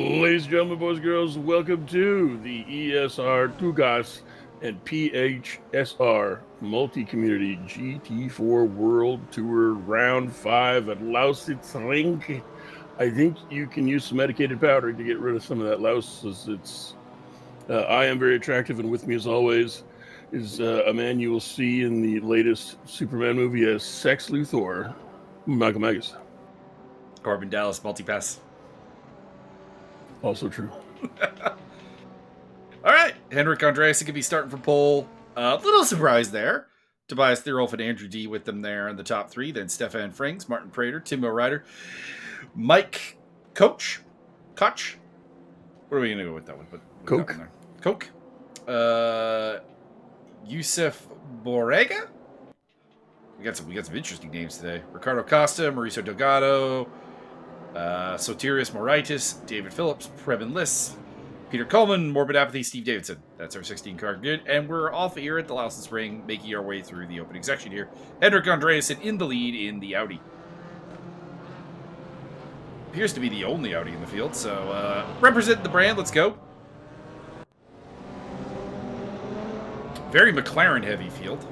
Ladies and gentlemen, boys and girls, welcome to the ESR Tugas and PHSR Multi-Community Gt4 World Tour Round 5 at Lausitzring. I think you can use some medicated powder to get rid of some of that louse. I am very attractive, and with me, as always, is a man you will see in the latest Superman movie as Sex Luthor, Malcolm Agus. Corbin Dallas, multipass. Also true. All right, Henrik Andreasen could be starting for pole. Little surprise there. Tobias Thierolf and Andrew D with them there in the top three. Then Stefan Frings, Martin Prater, Timo Ryder, Mike Koch. What are we going to go with that one? Coke. Yusuf Borrega. We got some interesting names today. Ricardo Costa, Mauricio Delgado, Sotirius Moraitis, David Phillips, Preben Liss, Peter Coleman, Morbid Apathy, Steve Davidson. That's our 16-card grid. And we're off here at the Lausitzring, making our way through the opening section here. Henrik Andreasen in the lead in the Audi. Appears to be the only Audi in the field, so represent the brand. Let's go. Very McLaren-heavy field.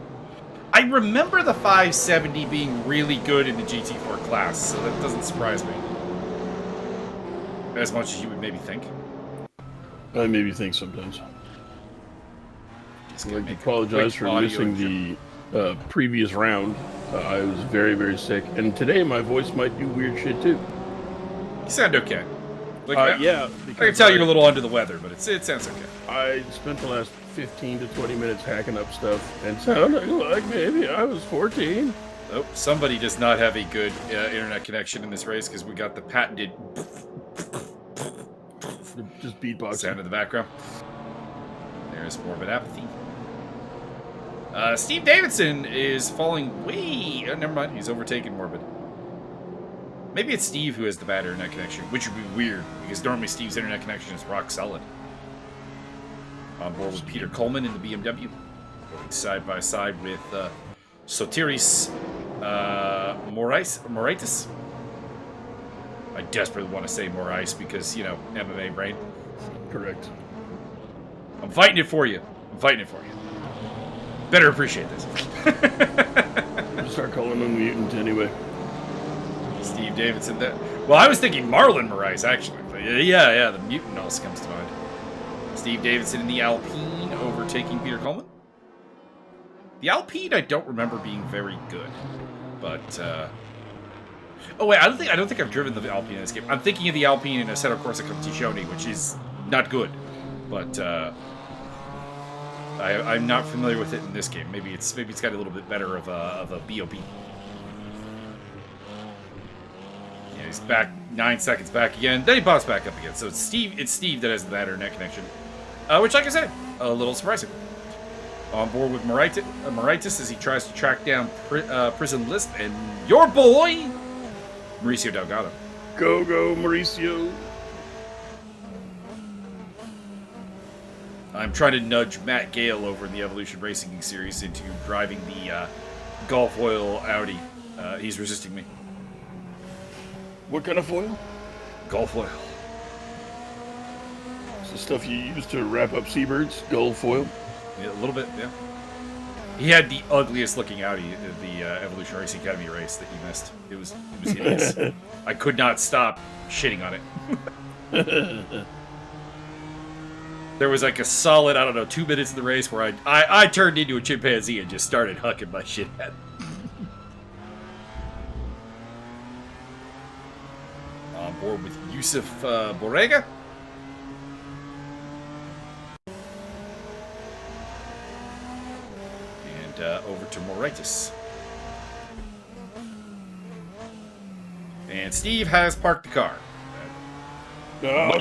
I remember the 570 being really good in the GT4 class, so that doesn't surprise me. As much as you would maybe think. I maybe think sometimes. I'd like to apologize for missing the previous round. I was very, very sick. And today my voice might do weird shit too. You sound okay. Yeah. I can tell you're a little under the weather, but it sounds okay. I spent the last 15 to 20 minutes hacking up stuff and sounded like maybe I was 14. Oh, somebody does not have a good internet connection in this race because we got the patented just beatbox sound in the background. There's Morbid Apathy. Steve Davidson is falling way... never mind, he's overtaken Morbid. Maybe it's Steve who has the bad internet connection, which would be weird, because normally Steve's internet connection is rock solid. On board with Peter Coleman in the BMW, going side by side with Sotiris Moraitis. I desperately want to say Morais because, you know, MMA brain. Correct. I'm fighting it for you. Better appreciate this. We'll start calling him Mutant anyway. Steve Davidson. Well, I was thinking Marlon Morais, actually. But yeah, the Mutant also comes to mind. Steve Davidson in the Alpine overtaking Peter Coleman. The Alpine I don't remember being very good, but oh wait, I don't think I've driven the Alpine in this game. I'm thinking of the Alpine in Assetto Corsa Competizione, which is not good, but I'm not familiar with it in this game. Maybe it's got a little bit better of a BOP. Yeah, he's back 9 seconds back again. Then he pops back up again. So it's Steve that has the bad internet connection. Which, like I said, a little surprising. On board with Moraitis as he tries to track down Prison Lisp and your boy, Mauricio Delgado. Go, Mauricio. I'm trying to nudge Matt Gale over in the Evolution Racing series into driving the Gulf Oil Audi. He's resisting me. What kind of foil? Gulf Oil. It's the stuff you use to wrap up seabirds? Gulf foil? Yeah, a little bit, yeah. He had the ugliest looking Audi at the Evolution Racing Academy race that he missed. It was hideous. I could not stop shitting on it. There was like a solid, 2 minutes in the race where I turned into a chimpanzee and just started hucking my shit at it. On board with Yusuf Borrega. And over to Moraitis. And Steve has parked the car.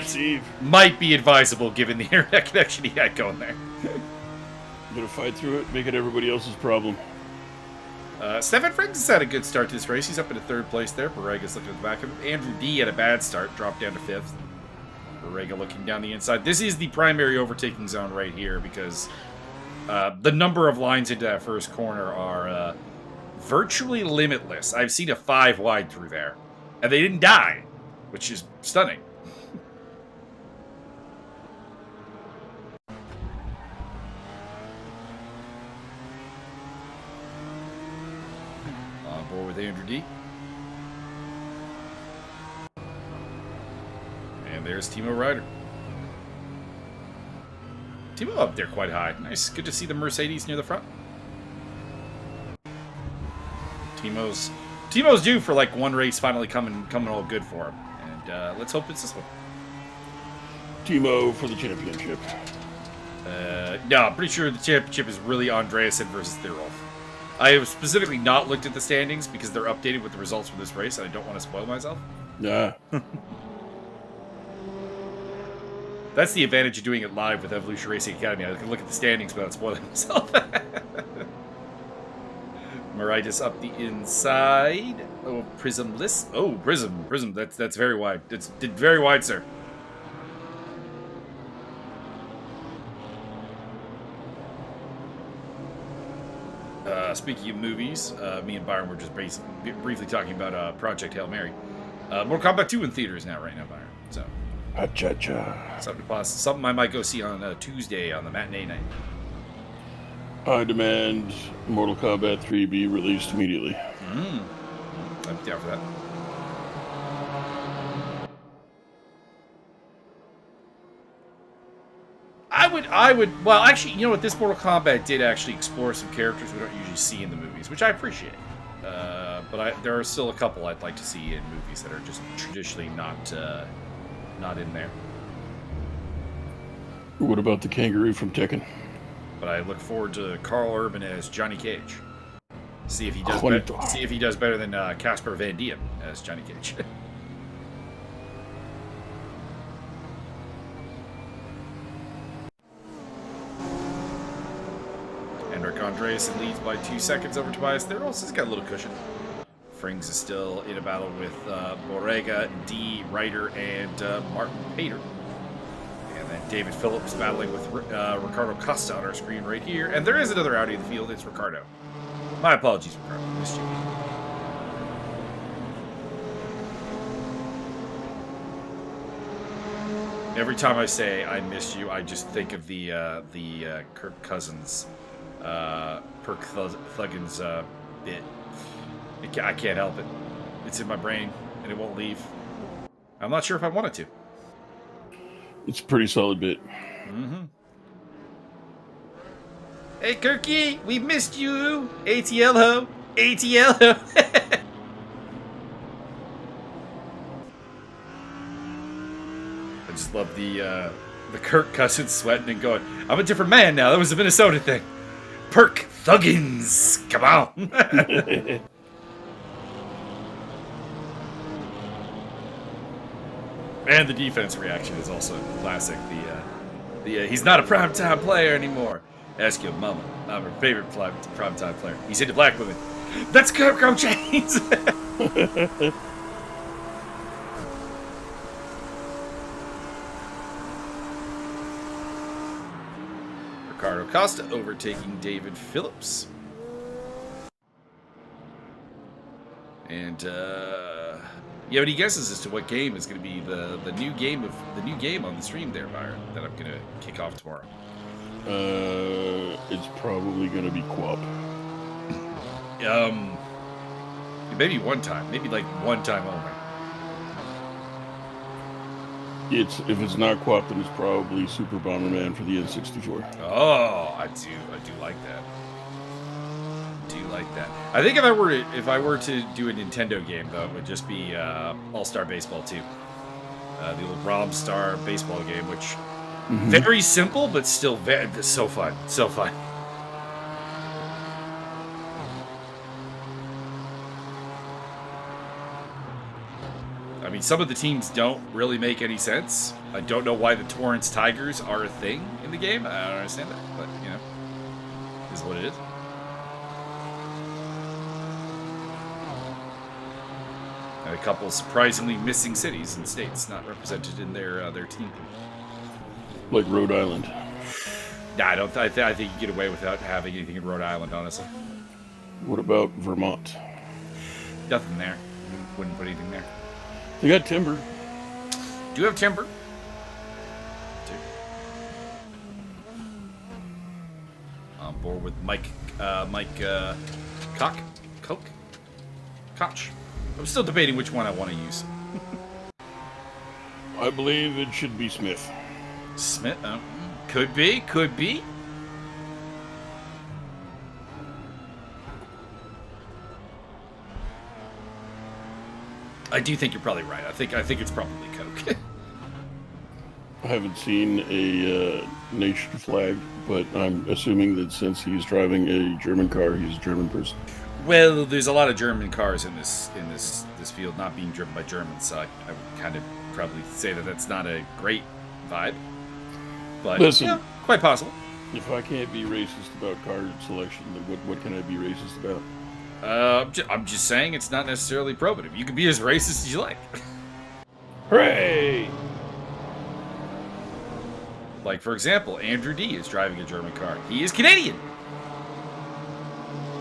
Steve. Might be advisable given the internet connection he had going there. I'm gonna fight through it, make it everybody else's problem. Stefan Frings has had a good start to this race. He's up in 3rd place there. Borrega's looking at the back of him. Andrew D had a bad start, dropped down to 5th. Borrega looking down the inside. This is the primary overtaking zone right here because the number of lines into that first corner are virtually limitless. I've seen a 5 wide through there, and they didn't die, which is stunning. with Andrew D. And there's Timo Ryder. Timo up there quite high. Nice. Good to see the Mercedes near the front. Timo's due for like one race finally coming all good for him. And let's hope it's this one. Timo for the championship. No, I'm pretty sure the championship is really Andreasen versus Thirolf. I have specifically not looked at the standings because they're updated with the results for this race, and I don't want to spoil myself. Nah. That's the advantage of doing it live with Evolution Racing Academy. I can look at the standings without spoiling myself. Maritis up the inside. Oh, Prismless. Oh, Prism. That's very wide. It's very wide, sir. Speaking of movies, me and Byron were just briefly talking about Project Hail Mary. Mortal Kombat 2 in theaters now, right now, Byron. So, Cha-cha. something I might go see on Tuesday on the matinee night. I demand Mortal Kombat 3 be released immediately. I'm down for that. I would. Well, actually, you know what? This Mortal Kombat did actually explore some characters we don't usually see in the movies, which I appreciate. But there are still a couple I'd like to see in movies that are just traditionally not in there. What about the kangaroo from Tekken? But I look forward to Carl Urban as Johnny Cage. See if he does. See if he does better than Casper Van Diem as Johnny Cage. Henrik Andreasen leads by 2 seconds over Tobias Theros. He's got a little cushion. Frings is still in a battle with Borrega, D, Ryder, and Martin Pater. And then David Phillips battling with Ricardo Costa on our screen right here. And there is another Audi in the field. It's Ricardo. My apologies, Ricardo. Missed you. Every time I say I missed you, I just think of the Kirk Cousins, Perk Thuggins bit. I can't help it. It's in my brain, and it won't leave. I'm not sure if I wanted to. It's a pretty solid bit. Mm-hmm. Hey, Kirky, we missed you. ATL-ho. ATL-ho. I just love the Kirk Cousins sweating and going, I'm a different man now. That was a Minnesota thing. Perk Thuggins. Come on. And the defense reaction is also classic. The he's not a primetime player anymore. Ask your mama. I'm her favorite primetime player. He's into black women. That's Kirk O'James. Ricardo Costa overtaking David Phillips. And you have any guesses as to what game is going to be the new game on the stream there, Byron, that I'm going to kick off tomorrow? It's probably going to be Quap. Maybe one time. Maybe like one time only. If it's not Quap, then it's probably Super Bomberman for the N64. Oh, I do like that. Like that. I think if I were to do a Nintendo game, though, it would just be All-Star Baseball 2. The old Rob-Star baseball game, which very simple, but still so fun. So fun. I mean, some of the teams don't really make any sense. I don't know why the Torrance Tigers are a thing in the game. I don't understand that, but, you know, it is what it is. And a couple surprisingly missing cities and states not represented in their team. Like Rhode Island. Nah, I don't. I think you get away without having anything in Rhode Island, honestly. What about Vermont? Nothing there. Wouldn't put anything there. They got timber. Do you have timber? On board with Mike Coke. Koch. I'm still debating which one I want to use. I believe it should be Smith. Smith? Could be. Could be. I do think you're probably right. I think it's probably Coke. I haven't seen a nation flag, but I'm assuming that since he's driving a German car, he's a German person. Well, there's a lot of German cars in this field not being driven by Germans, so I would kind of probably say that that's not a great vibe. But listen, yeah, quite possible. If I can't be racist about car selection, then what can I be racist about? I'm just saying it's not necessarily probative. You can be as racist as you like. Hooray! Like, for example, Andrew D. is driving a German car. He is Canadian.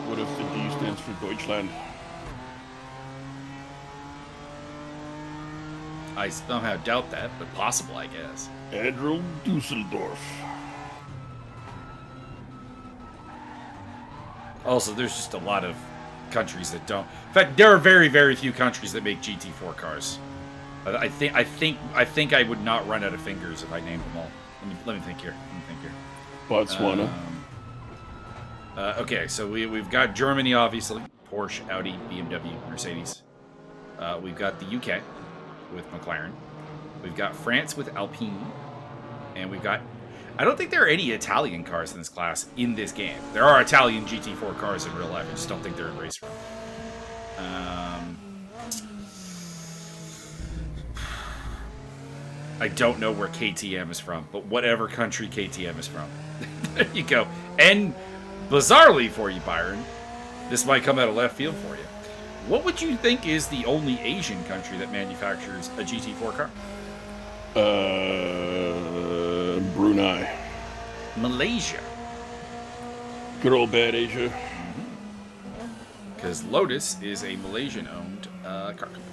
What if the D stands for Deutschland? I somehow doubt that, but possible, I guess. Admiral Dusseldorf. Also, there's just a lot of countries that don't. In fact, there are very, very few countries that make GT4 cars. I think I would not run out of fingers if I named them all. Let me think here. Botswana. Okay, so we've got Germany, obviously. Porsche, Audi, BMW, Mercedes. We've got the UK with McLaren. We've got France with Alpine. And we've got... I don't think there are any Italian cars in this class in this game. There are Italian GT4 cars in real life. I just don't think they're in race form. I don't know where KTM is from, but whatever country KTM is from. There you go. And bizarrely for you, Byron, this might come out of left field for you. What would you think is the only Asian country that manufactures a GT4 car? Brunei. Malaysia. Good old bad Asia. Because Lotus is a Malaysian-owned car company.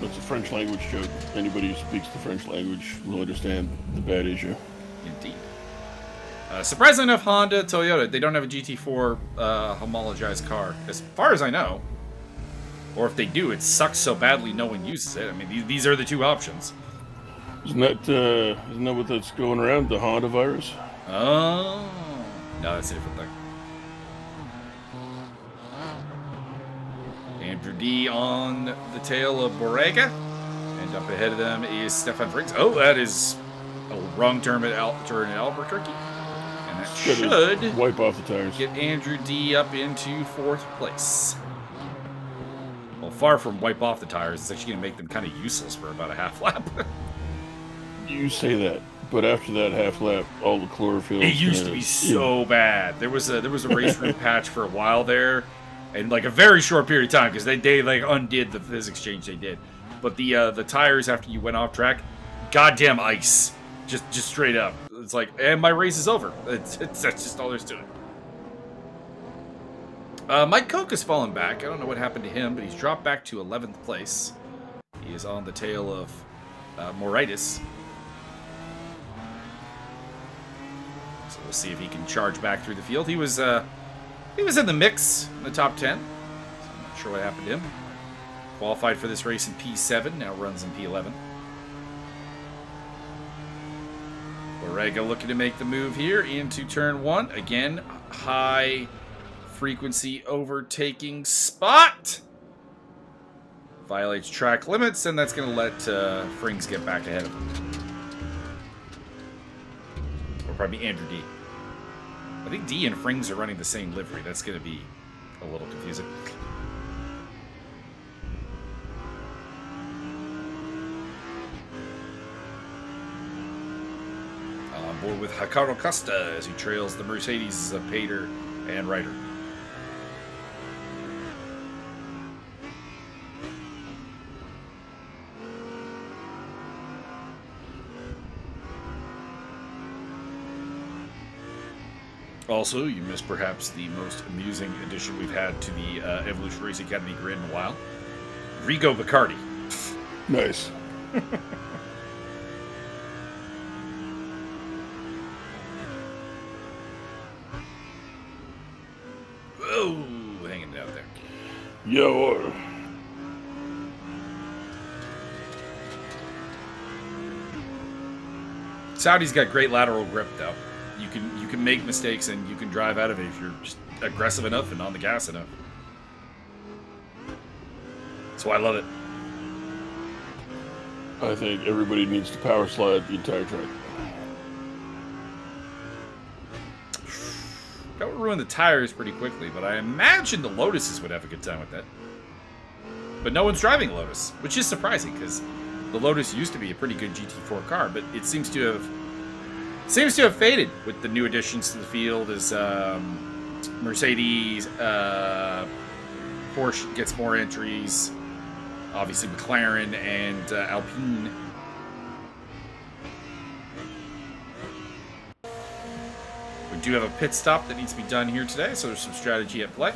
That's a French language joke. Anybody who speaks the French language will understand the bad Asia. Indeed. Surprisingly enough, Honda, Toyota, they don't have a GT4 homologized car, as far as I know. Or if they do, it sucks so badly no one uses it. I mean, these are the two options. Isn't that what that's going around? The Honda virus? Oh. No, that's a different thing. Andrew D on the tail of Borrega. And up ahead of them is Stefan Frings. Oh, that is a wrong turn at Albuquerque. And that should wipe off the tires. Get Andrew D up into 4th place. Well, far from wipe off the tires, it's actually going to make them kind of useless for about a half lap. You say that, but after that half lap, all the chlorophyll. It used to be so bad. There was a race room patch for a while there, and like a very short period of time because they like undid the physics change they did. But the tires after you went off track, goddamn ice, just straight up. It's like, and my race is over. That's just all there's to it. Mike Koch has fallen back. I don't know what happened to him, but he's dropped back to 11th place. He is on the tail of Moraitis. So we'll see if he can charge back through the field. He was in the mix in the top 10. So I'm not sure what happened to him. Qualified for this race in P7, now runs in P11. Borrega looking to make the move here into turn 1. Again, high frequency overtaking spot. Violates track limits, and that's going to let Frings get back ahead of him. Or probably Andrew D. I think D and Frings are running the same livery. That's going to be a little confusing. On board with Hikaru Costa as he trails the Mercedes of Pater and Ryder. Also, you missed perhaps the most amusing addition we've had to the Evolution Racing Academy grid in a while. Rigo Bacardi. Nice. Whoa, hanging out there. Yo. Saudi's got great lateral grip, though. You can make mistakes and you can drive out of it if you're just aggressive enough and on the gas enough. That's why I love it. I think everybody needs to power slide the entire track. That would ruin the tires pretty quickly, but I imagine the Lotuses would have a good time with that. But no one's driving a Lotus, which is surprising because the Lotus used to be a pretty good GT4 car, but it seems to have faded with the new additions to the field as Mercedes, Porsche gets more entries, obviously McLaren and Alpine. We do have a pit stop that needs to be done here today, so there's some strategy at play.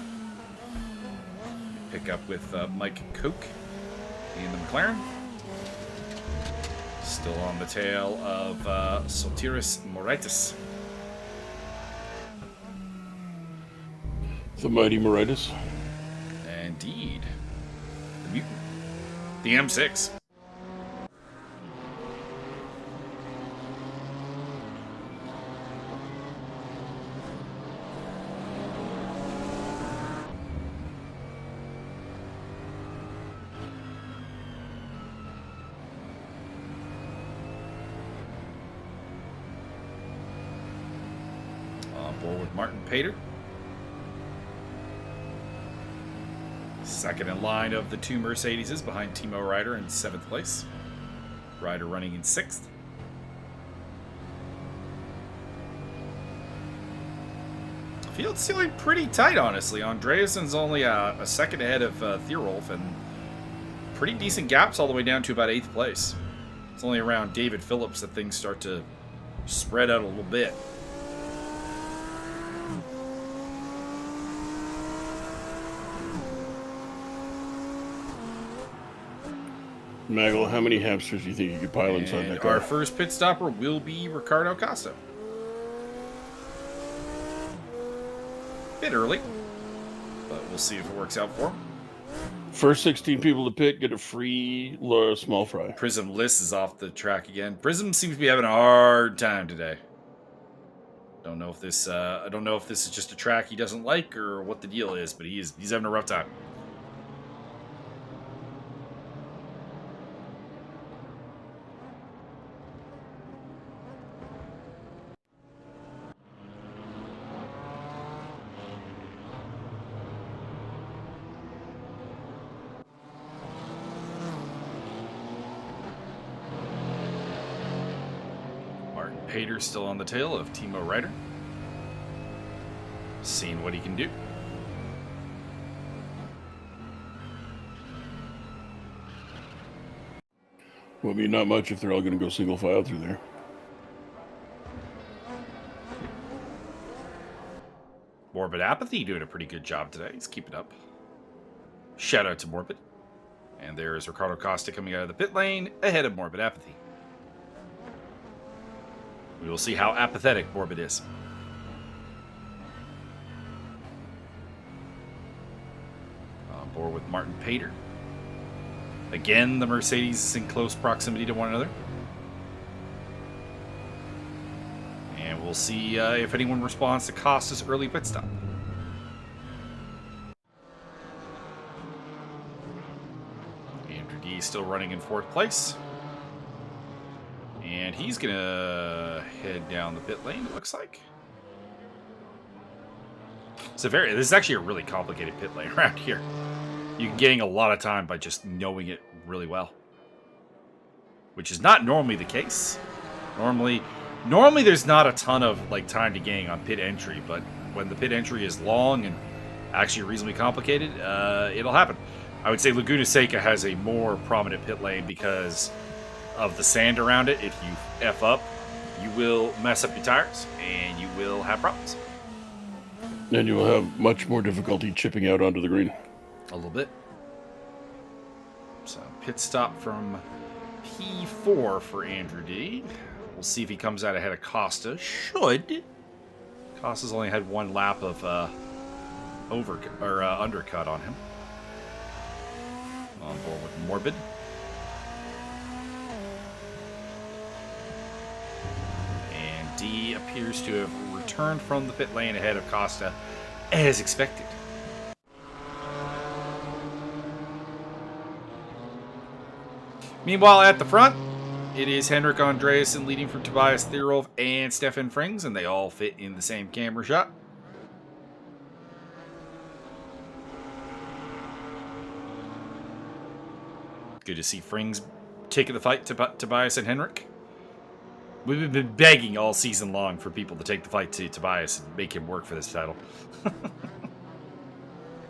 Pick up with Mike Koch in the McLaren. Still on the tail of Sotiris Moraitis. The mighty Moraitis. Indeed. The mutant. The M6. On board with Martin Pater. Second in line of the two Mercedeses behind Timo Ryder in 7th place. Ryder running in 6th. Field's feeling pretty tight, honestly. Andreassen's only a second ahead of Thierolf, and pretty decent gaps all the way down to about 8th place. It's only around David Phillips that things start to spread out a little bit. Maggle, how many hamsters do you think you could pile inside that car? Our first pit stopper will be Ricardo Costa. Bit early, but we'll see if it works out for him. First 16 people to pit get a free small fry. Prism List is off the track again. Prism seems to be having a hard time today. Don't know if this I don't know if this is just a track he doesn't like or what the deal is, but he's having a rough time. Pater still on the tail of Timo Ryder. Seeing what he can do. Well, I mean, not much if they're all going to go single file through there. Morbid Apathy doing a pretty good job today. He's keeping up. Shout out to Morbid. And there's Ricardo Costa coming out of the pit lane ahead of Morbid Apathy. We will see how apathetic Morbid is. On board with Martin Pater. Again, the Mercedes is in close proximity to one another. And we'll see if anyone responds to Costa's early pit stop. Andrew D is still running in 4th place. And he's going to head down the pit lane, it looks like. This is actually a really complicated pit lane around here. You're getting a lot of time by just knowing it really well. Which is not normally the case. Normally there's not a ton of time to gain on pit entry, but when the pit entry is long and actually reasonably complicated, it'll happen. I would say Laguna Seca has a more prominent pit lane because of the sand around it. If you F up, you will mess up your tires and you will have problems. And you will have much more difficulty chipping out onto the green. A little bit. So pit stop from P4 for Andrew D. We'll see if he comes out ahead of Costa. Should. Costa's only had one lap of undercut on him. On board with Morbid. And D appears to have returned from the pit lane ahead of Costa, as expected. Meanwhile, at the front, it is Henrik Andreasen leading from Tobias Thierolf and Stefan Frings, and they all fit in the same camera shot. Good to see Frings taking the fight to Tobias and Henrik. We've been begging all season long for people to take the fight to Tobias and make him work for this title.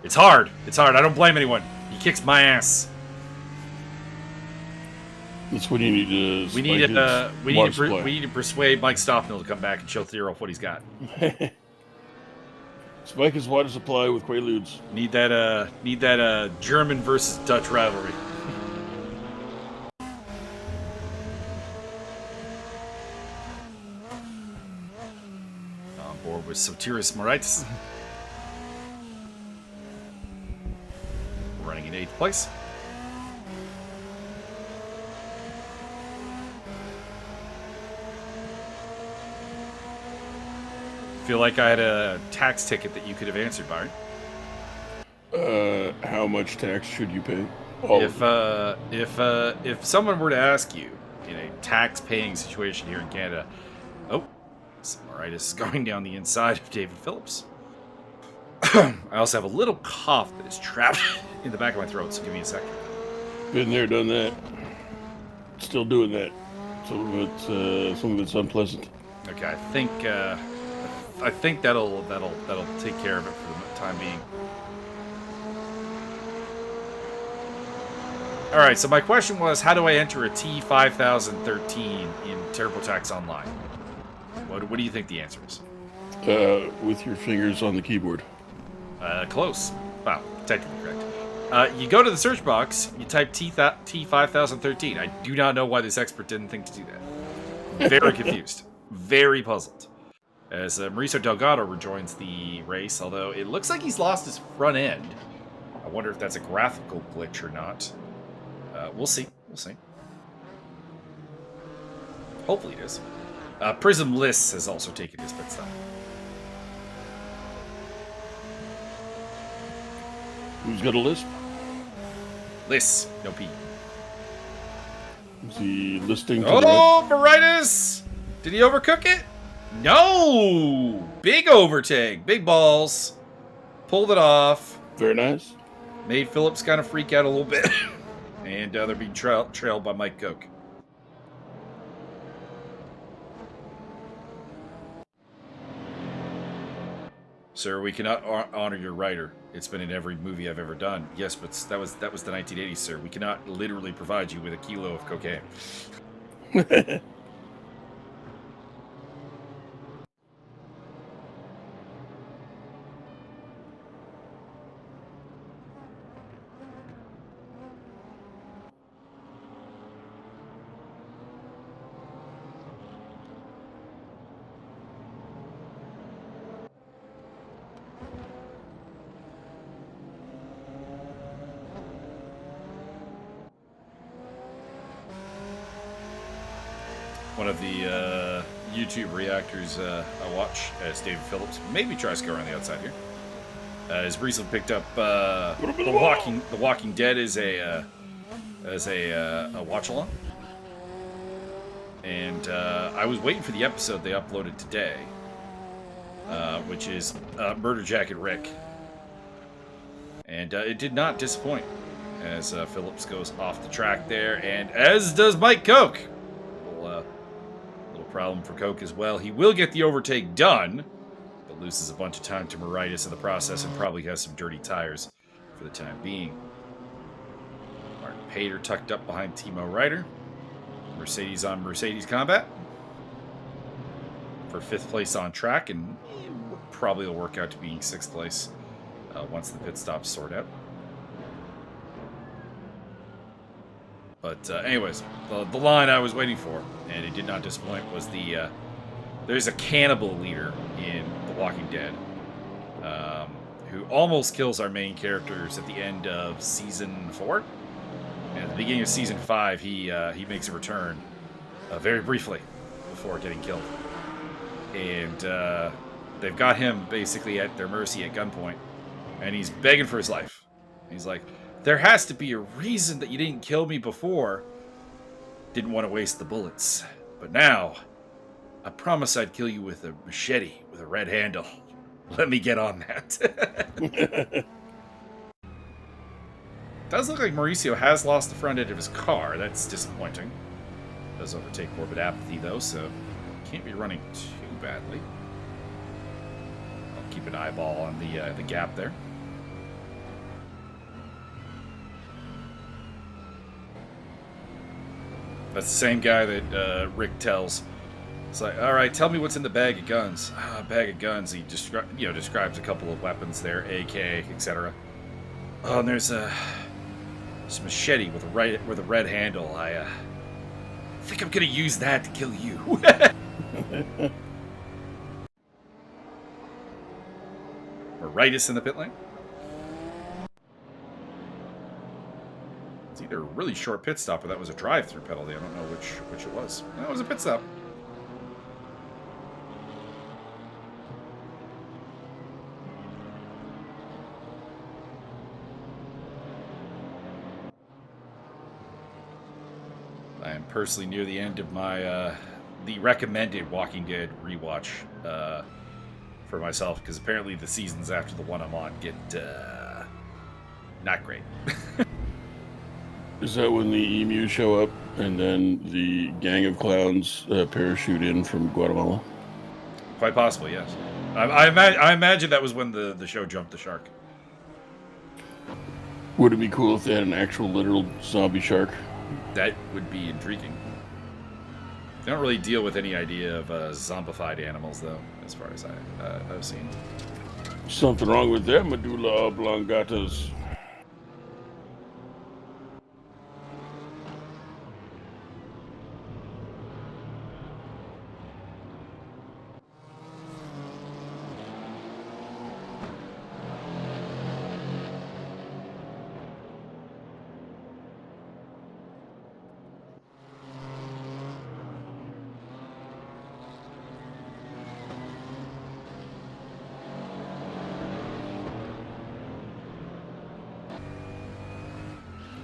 It's hard. It's hard. I don't blame anyone. He kicks my ass. That's what you need to. We need to persuade Mike Stoffnell to come back and show Thierolf what he's got. Spike his water supply with Quaaludes. Need that German versus Dutch rivalry. On board with Sotiris Moraitis. Running in 8th place. Feel like I had a tax ticket that you could have answered, Byron. How much tax should you pay? If someone were to ask you in a tax-paying situation here in Canada, some Moraitis is going down the inside of David Phillips. I also have a little cough that is trapped in the back of my throat, so give me a second. Been there, done that. Still doing that. Some of it's unpleasant. Okay, I think that'll take care of it for the time being. All right, so my question was, how do I enter a T5013 in TurboTax Online? What do you think the answer is? With your fingers on the keyboard. Close. Wow, technically correct. You go to the search box, you type T5013. I do not know why this expert didn't think to do that. Very confused. Very puzzled. As Mauricio Delgado rejoins the race, although it looks like he's lost his front end. I wonder if that's a graphical glitch or not. We'll see. We'll see. Hopefully it is. Prism Liss has also taken his pit stop. Who's got a lisp? Liss, no P. Is he listing to Moraitis! Did he overcook it? No! Big overtake. Big balls. Pulled it off. Very nice. Made Phillips kind of freak out a little bit. And they're being trailed by Mike Koch. Sir, we cannot honor your writer. It's been in every movie I've ever done. Yes, but that was the 1980s, sir. We cannot literally provide you with a kilo of cocaine. One of the YouTube reactors I watch, as David Phillips maybe tries to go around the outside here, has recently picked up The Walking Dead as a watch along, and I was waiting for the episode they uploaded today, which is Murder Jacket Rick, and it did not disappoint as Phillips goes off the track there, and as does Mike Koch. Problem for Koch as well. He will get the overtake done, but loses a bunch of time to Moraitis in the process and probably has some dirty tires for the time being. Martin Pater tucked up behind Timo Ryder. Mercedes on Mercedes combat for 5th place on track, and probably will work out to being 6th place once the pit stops sort out. But anyways, the line I was waiting for, and it did not disappoint, was there's a cannibal leader in The Walking Dead who almost kills our main characters at the end of season 4. At the beginning of season 5, he makes a return, very briefly, before getting killed, and they've got him basically at their mercy at gunpoint, and he's begging for his life. He's like, "There has to be a reason that you didn't kill me before. Didn't want to waste the bullets, but now I promise I'd kill you with a machete with a red handle. Let me get on that." Does look like Mauricio has lost the front end of his car. That's disappointing. Does overtake morbid apathy, though, so can't be running too badly. I'll keep an eyeball on the gap there. That's the same guy that Rick tells. It's like, all right, tell me what's in the bag of guns. Bag of guns. He describes a couple of weapons there, AK, etc. Oh, and there's a machete with a red handle. I think I'm gonna use that to kill you. Moritis in the pit lane. It's either a really short pit stop or that was a drive-through penalty. I don't know which it was. No, it was a pit stop. I am personally near the end of my the recommended Walking Dead rewatch for myself, because apparently the seasons after the one I'm on get not great. Is that when the emus show up and then the gang of clowns parachute in from Guatemala? Quite possibly, yes. I imagine that was when the show jumped the shark. Would it be cool if they had an actual literal zombie shark? That would be intriguing. They don't really deal with any idea of zombified animals, though, as far as I've seen. Something wrong with their medulla oblongatas.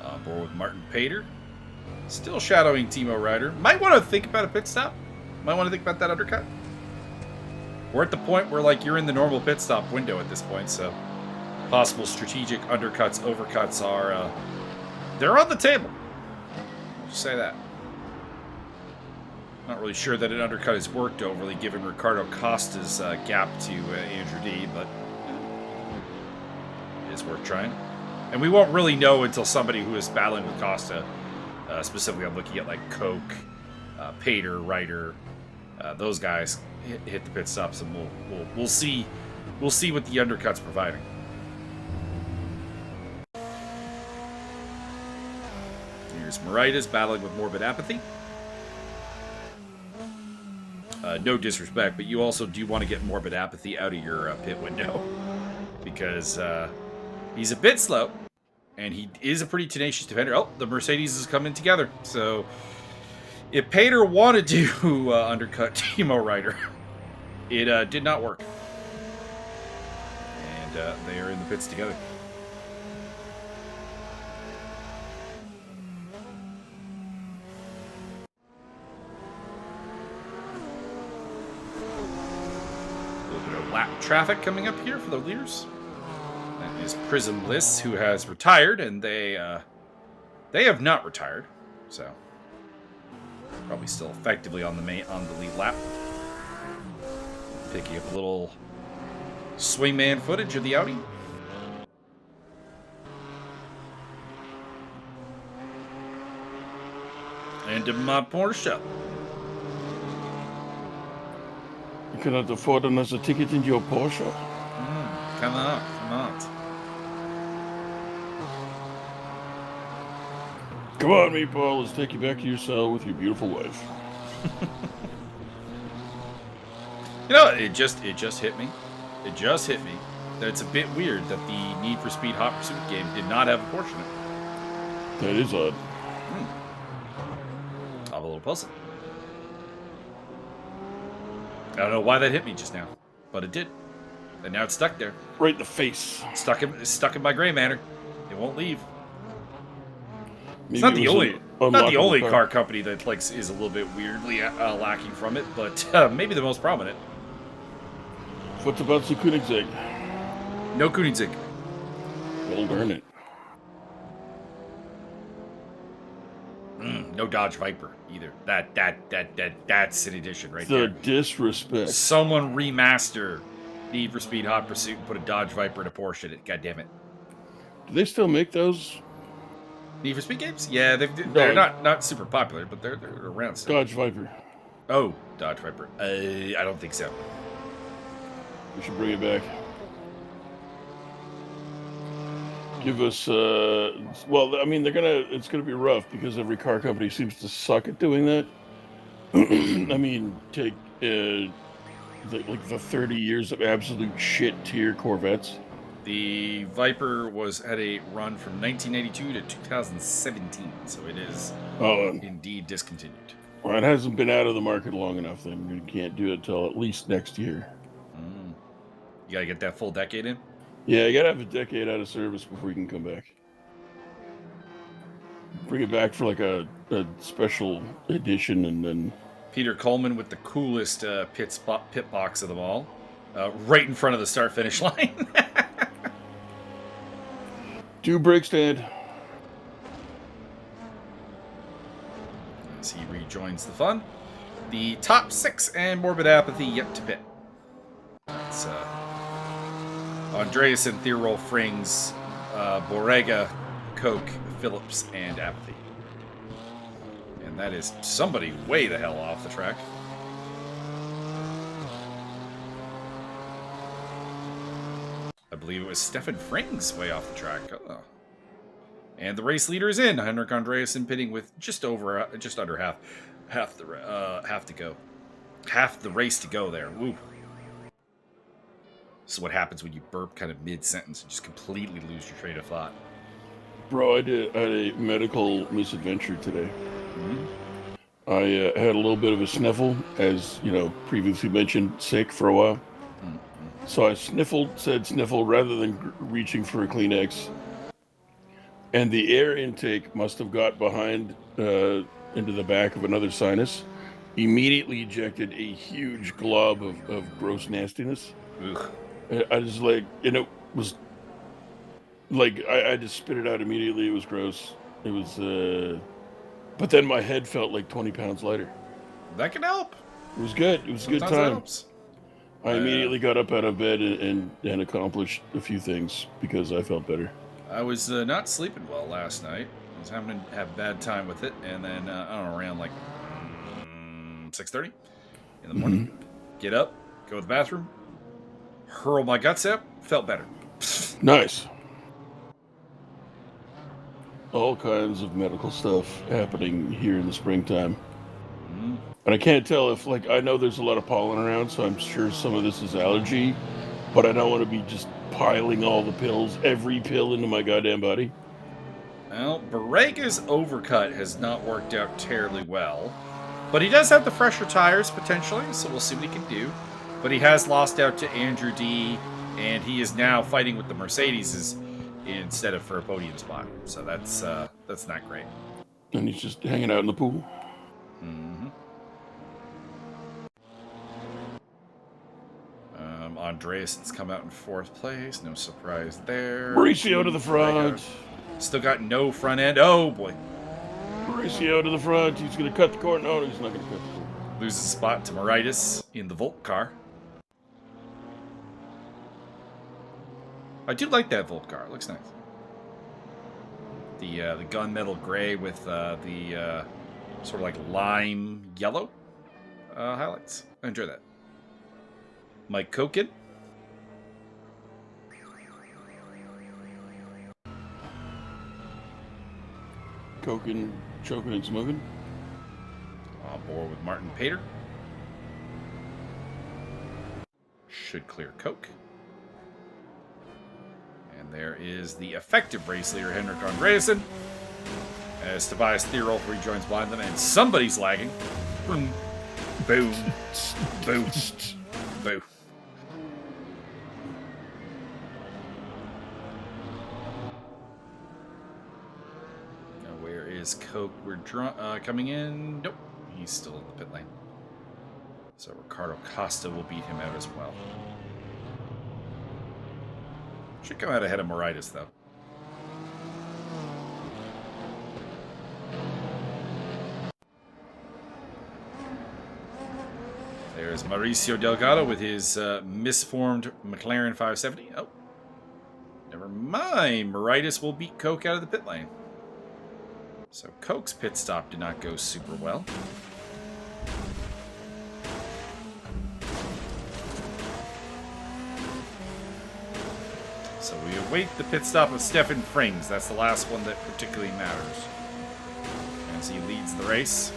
On board with Martin Pater. Still shadowing Timo Ryder. Might want to think about a pit stop. Might want to think about that undercut. We're at the point where, like, you're in the normal pit stop window at this point, so possible strategic undercuts, overcuts are, they're on the table. Just say that. Not really sure that an undercut has worked overly, given Ricardo Costa's gap to Andrew D, but it is worth trying. And we won't really know until somebody who is battling with Costa, specifically I'm looking at like Koch, Pater, Ryder, those guys hit the pit stops, and we'll see what the undercut's providing. Here's Moritas battling with morbid apathy. No disrespect, but you also do want to get morbid apathy out of your pit window, because he's a bit slow, and he is a pretty tenacious defender. Oh, the Mercedes is coming together. So if Pater wanted to undercut Timo Ryder, it did not work. And they are in the pits together. A little bit of lap traffic coming up here for the leaders. That is Prism Lists, who has retired, and they have not retired, so probably still effectively on the lead lap. Picking up a little swingman footage of the Audi. And my Porsche. You cannot afford another ticket in your Porsche? Cannot. Come on, Meatball, let's take you back to your cell with your beautiful wife. You know, it just hit me. It just hit me that it's a bit weird that the Need for Speed Hot Pursuit game did not have a Porsche in it. That is odd. I'm a little puzzled. I don't know why that hit me just now, but it did. And now it's stuck there. Right in the face. Stuck in my gray matter. It won't leave. Maybe It's not it the was only an not the unlockable only car company that like is a little bit weirdly lacking from it, but maybe the most prominent. What's about the Koenigsegg? No Koenigsegg. Well, darn it. No Dodge Viper either. That's an edition right The there. disrespect. Someone remaster Need for Speed Hot Pursuit and put a Dodge Viper in a Porsche in it. God damn it. Do they still make those? Need for Speed games? Yeah, they're not super popular, but they're around still. Dodge Viper. Oh, Dodge Viper. I don't think so. We should bring it back. Give us, well, I mean, it's gonna be rough because every car company seems to suck at doing that. I mean, take, the 30 years of absolute shit tier Corvettes. The Viper had a run from 1992 to 2017, so it is indeed discontinued. Well, it hasn't been out of the market long enough, then you can't do it till at least next year. You gotta get that full decade in? Yeah, you gotta have a decade out of service before you can come back. Bring it back for like a special edition, and then Peter Coleman with the coolest pit box of them all, right in front of the start-finish line. do brake stand. As he rejoins the fun. The top 6 and Morbid Apathy yet to pit. It's Andreasen, Thirol, Frings, Borrega, Koch, Phillips, and Apathy. And that is somebody way the hell off the track. I believe it was Stefan Frings way off the track. Oh. And the race leader is in. Henrik Andreasen pitting with just under half to go. Half the race to go there. Woo. This is what happens when you burp kind of mid-sentence and just completely lose your train of thought. Bro, I had a medical misadventure today. Mm-hmm. I had a little bit of a sniffle, as you know, previously mentioned, sick for a while. Mm-hmm. So I said sniffle rather than reaching for a Kleenex. And the air intake must have got behind into the back of another sinus. Immediately ejected a huge glob of gross nastiness. Ugh. I just like, and it was like, I just spit it out immediately. It was gross. It was, but then my head felt like 20 pounds lighter. That can help. It was good. It was Sometimes a good time. That helps. I immediately got up out of bed and accomplished a few things because I felt better. I was not sleeping well last night. I was having to have a bad time with it. And then, I don't know, around like 6:30 in the morning, get up, go to the bathroom, hurl my guts out, felt better. Nice. All kinds of medical stuff happening here in the springtime. And I can't tell if, like, I know there's a lot of pollen around, so I'm sure some of this is allergy, but I don't want to be just piling all the pills, every pill into my goddamn body. Well, Borrega's overcut has not worked out terribly well, but he does have the fresher tires, potentially, so we'll see what he can do. But he has lost out to Andrew D, and he is now fighting with the Mercedes instead of for a podium spot. So that's not great. And he's just hanging out in the pool. Mm-hmm. Andreasen's come out in 4th place. No surprise there. Mauricio to the front. Still got no front end. Oh, boy. Mauricio to the front. He's going to cut the corner. No, he's not going to cut the corner. Loses a spot to Moritis in the Volt car. I do like that Volt car. It looks nice. The gunmetal gray with the sort of like lime yellow highlights. I enjoy that. Mike Kokin. Kokin, choking and smoking. On board with Martin Pater. Should clear Coke. And there is the effective race leader, Henrik Andreasen. As Tobias Theorolf rejoins Blindland, and somebody's lagging. Boom. Boom. Boom. Boom. Now, where is Coke? We're coming in. Nope. He's still in the pit lane. So Ricardo Costa will beat him out as well. Should come out ahead of Moritas, though. There's Mauricio Delgado with his misformed McLaren 570. Oh, never mind. Moritas will beat Coke out of the pit lane. So Coke's pit stop did not go super well. So we await the pit stop of Stefan Frings. That's the last one that particularly matters. As he leads the race.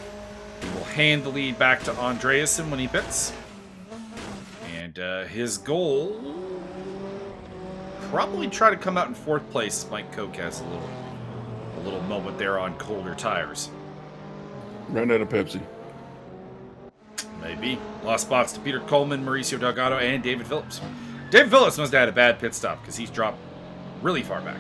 He will hand the lead back to Andreasen when he pits. And his goal... probably try to come out in 4th place. Mike Coke has a little moment there on colder tires. Ran out of Pepsi. Maybe. Lost spots to Peter Coleman, Mauricio Delgado, and David Phillips. David Phillips must have had a bad pit stop because he's dropped really far back.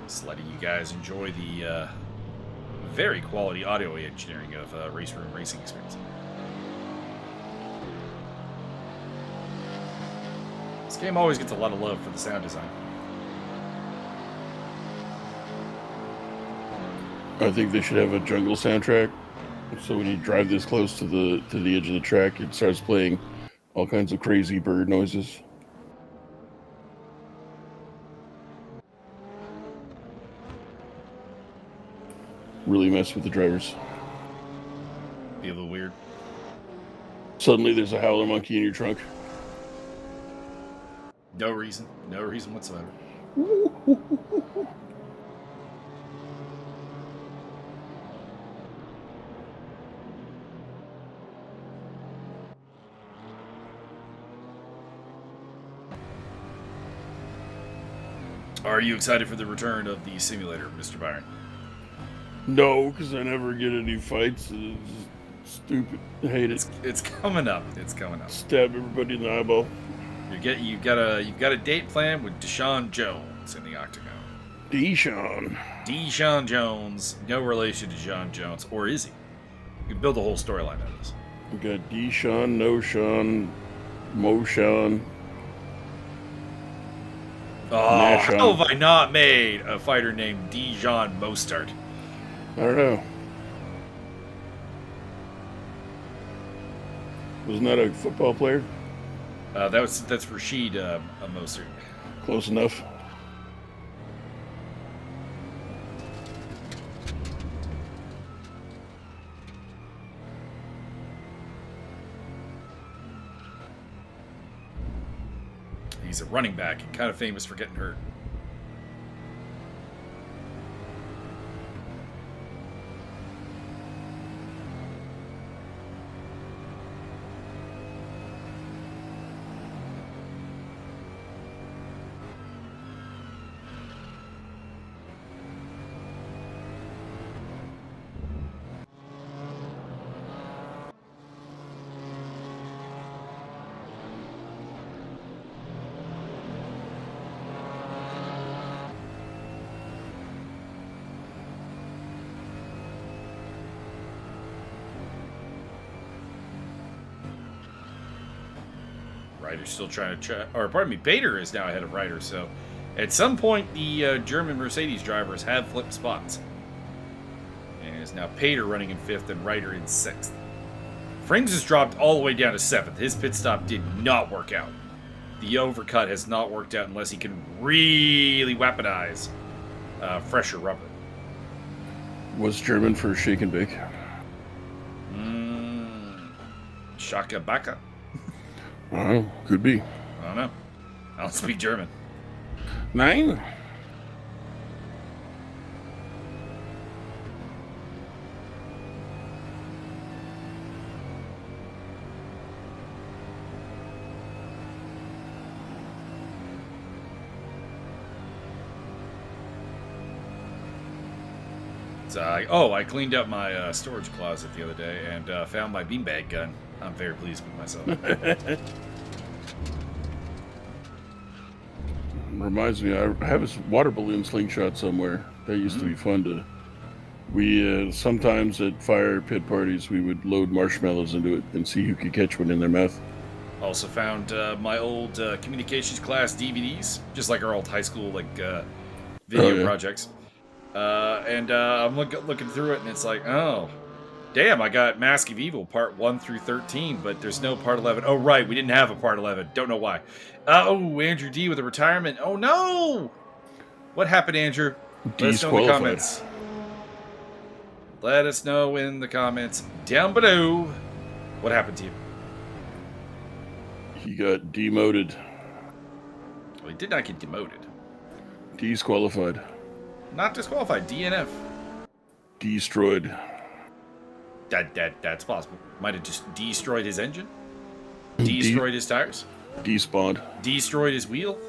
Just letting you guys enjoy the very quality audio engineering of Race Room Racing Experience. This game always gets a lot of love for the sound design. I think they should have a jungle soundtrack. So when you drive this close to the edge of the track, it starts playing all kinds of crazy bird noises. Really mess with the drivers. Be a little weird. Suddenly there's a howler monkey in your trunk. No reason. No reason whatsoever. Are you excited for the return of the simulator, Mr. Byron? No, because I never get any fights. It's stupid. I hate it. It's coming up. It's coming up. Stab everybody in the eyeball. You've got a date plan with Deshaun Jones in the octagon. Deshaun Jones, no relation to John Jones, or is he? You can build a whole storyline out of this. We got Deshaun, No Sean, Mo Sean. Oh, how have I not made a fighter named Dijon Mostert? I don't know. Wasn't that a football player? That's Rashid Mostert. Close enough. He's a running back and kind of famous for getting hurt. Ryder's still trying to or pardon me, Bader is now ahead of Ryder, so At some point, the German Mercedes drivers have flipped spots. And it's now Pater running in 5th and Ryder in 6th. Frings has dropped all the way down to 7th. His pit stop did not work out. The overcut has not worked out unless he can really weaponize fresher rubber. Was German for shake and bake? Shaka Baka? Oh, could be. I don't know. I don't speak German. 9? I cleaned up my storage closet the other day and found my beanbag gun. I'm very pleased with myself. Reminds me, I have this water balloon slingshot somewhere. That used to be fun to... We, sometimes at fire pit parties, we would load marshmallows into it and see who could catch one in their mouth. Also found my old communications class DVDs, just like our old high school video projects. I'm looking through it, and it's like, oh, damn, I got Mask of Evil Part 1 through 13, but there's no Part 11. Oh, right, we didn't have a Part 11. Don't know why. Oh, Andrew D with a retirement. Oh, no! What happened, Andrew? Let us know in the comments. Let us know in the comments down below. What happened to you? He got demoted. Well, he did not get demoted. Disqualified. Not disqualified. DNF. Destroyed. That's possible. Might have just destroyed his engine. Destroyed his tires. Despawned. Destroyed his wheel.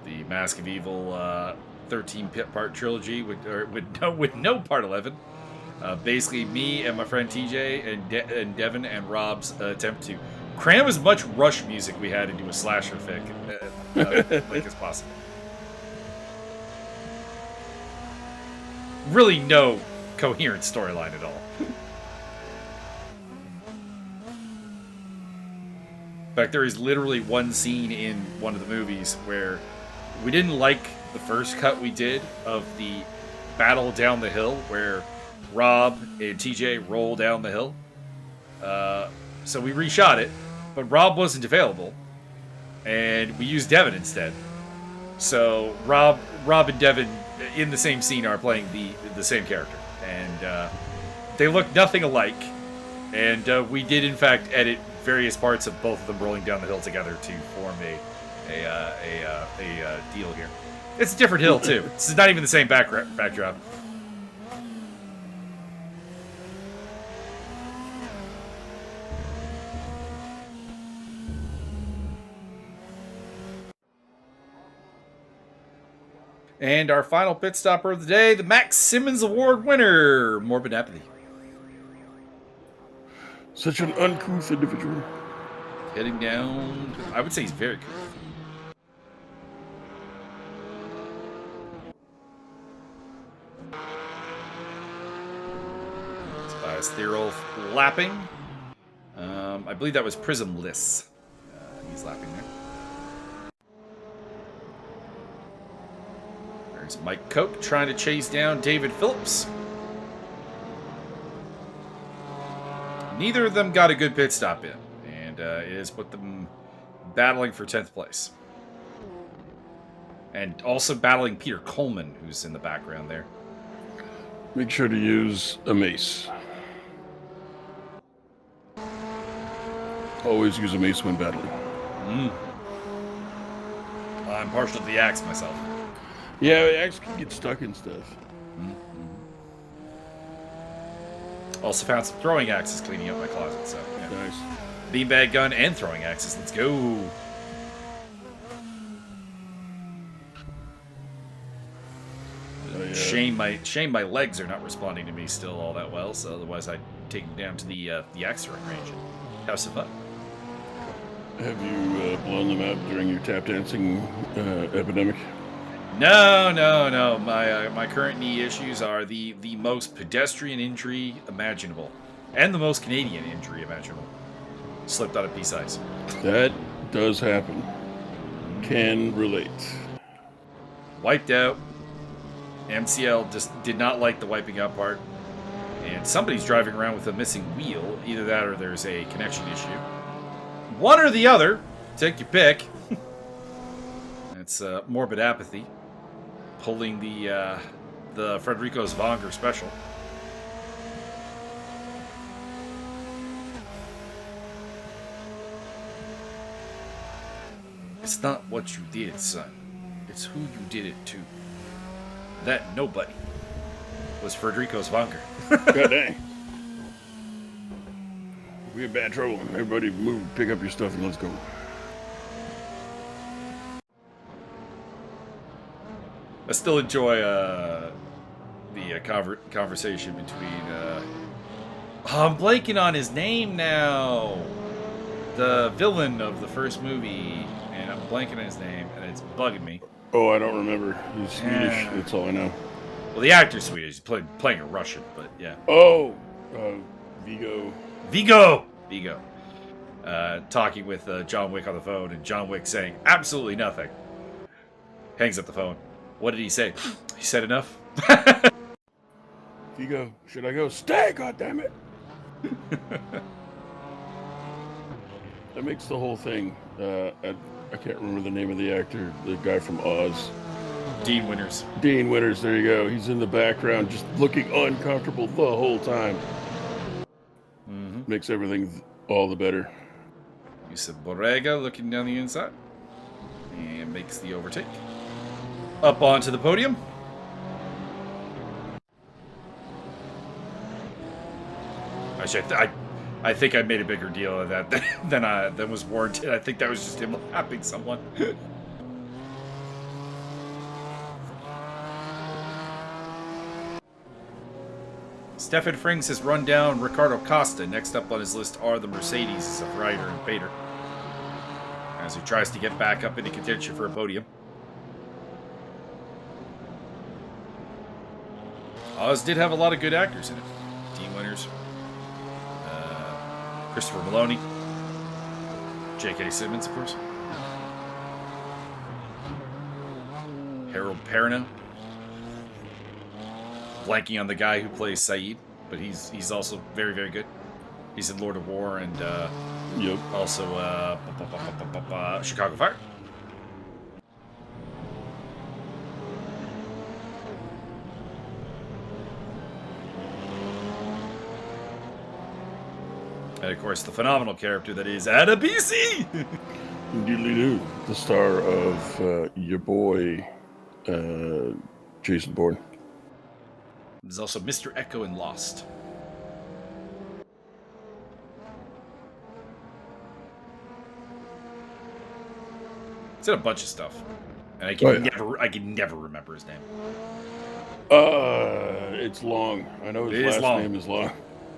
The Mask of Evil 13 pit part trilogy with no part 11. Basically, me and my friend TJ and Devin and Rob's attempt to cram as much Rush music we had into a slasher fic as possible. Really, no coherent storyline at all. In fact, there is literally one scene in one of the movies where we didn't like the first cut we did of the battle down the hill where Rob and TJ roll down the hill. So we reshot it, but Rob wasn't available, and we used Devin instead. So Rob and Devin in the same scene are playing the same character, and they look nothing alike. And we did in fact edit various parts of both of them rolling down the hill together to form a deal here. It's a different hill too. This is not even the same backdrop. And our final pit stopper of the day, the Max Simmons Award winner, Morbid Apathy. Such an uncouth individual. Heading down, I would say he's very cool. Tobias Thierolf lapping. I believe that was Prismless. He's lapping there. There's Mike Cope trying to chase down David Phillips. Neither of them got a good pit stop in, and it has put them battling for 10th place. And also battling Peter Coleman, who's in the background there. Make sure to use a mace. Always use a mace when battling. I'm partial to the axe myself. Yeah, the axe can get stuck in stuff. Also found some throwing axes cleaning up my closet, so yeah. Nice. Beanbag gun and throwing axes. Let's go. Yeah. Shame my legs are not responding to me still all that well, so otherwise I'd take them down to the axe throwing range and have some fun. Have you blown them out during your tap dancing epidemic? No. My current knee issues are the most pedestrian injury imaginable, and the most Canadian injury imaginable. Slipped on a piece of ice. That does happen. Can relate. Wiped out. MCL just did not like the wiping out part. And somebody's driving around with a missing wheel. Either that or there's a connection issue. One or the other. Take your pick. It's morbid apathy. Pulling the Frederico's Vonger special. It's not what you did, son. It's who you did it to. That nobody was Frederico's Vonger. God dang. We in bad trouble. Everybody move, pick up your stuff, and let's go. I still enjoy the conversation between... I'm blanking on his name now. The villain of the first movie. And I'm blanking on his name, and it's bugging me. Oh, I don't remember. He's Swedish. That's all I know. Well, the actor's Swedish. He's playing a Russian, but yeah. Oh, Vigo. Vigo. Talking with John Wick on the phone, and John Wick saying absolutely nothing. Hangs up the phone. What did he say? He said enough? Vigo, should I go? Stay, goddammit! That makes the whole thing. I can't remember the name of the actor, the guy from Oz. Dean Winters. Dean Winters, there you go. He's in the background just looking uncomfortable the whole time. Mm-hmm. Makes everything all the better. You said Borrega looking down the inside. And makes the overtake. Up onto the podium. Actually, I think I made a bigger deal of that than was warranted. I think that was just him lapping someone. Stefan Frings has run down Ricardo Costa. Next up on his list are the Mercedes of Ryder and Bader, as he tries to get back up into contention for a podium. Oz did have a lot of good actors in it. Dean Winters, Christopher Maloney, J.K. Simmons, of course, Harold Perrineau. Blanking on the guy who plays Saeed, but he's also very, very good. He's in Lord of War and also Chicago Fire. And of course, the phenomenal character that is Adebisi! Indeedly-do. The star of your boy, Jason Bourne. There's also Mr. Echo in Lost. It's in a bunch of stuff. And I can never remember his name. It's long. I know his last name is long.